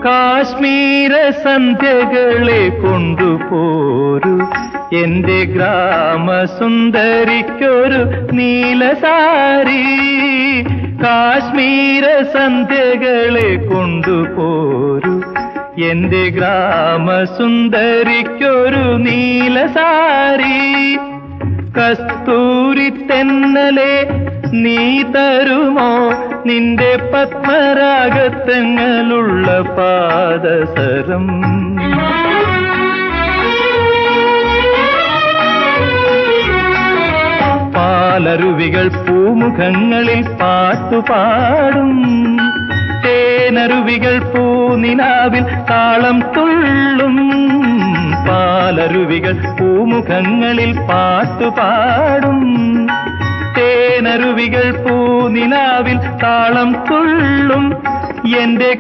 കാശ്മീര സന്ധ്യകളെ കൊണ്ടുപോരു എന്റെ ഗ്രാമസുന്ദരിക്കൊരു നീലസാരി. കാശ്മീര സന്ധ്യകളെ കൊണ്ടുപോരു എന്റെ ഗ്രാമസുന്ദരിക്കൊരു നീലസാരി. കസ്തൂരി തെന്നലെ നീ തരുമോ നിന്റെ പത്മരാഗത്തങ്ങളുള്ള പാദസരം. പാലരുവികൾ പൂമുഖങ്ങളിൽ പാട്ടുപാടും. തേനരുവികൾ പൂനിലാവിൽ താളം തുള്ളും. പാലരുവികൾ പൂമുഖങ്ങളിൽ പാട്ടുപാടും. തേനരുവികൾ പൂനിലാവിൽ താളം തുള്ളും. എന്റെ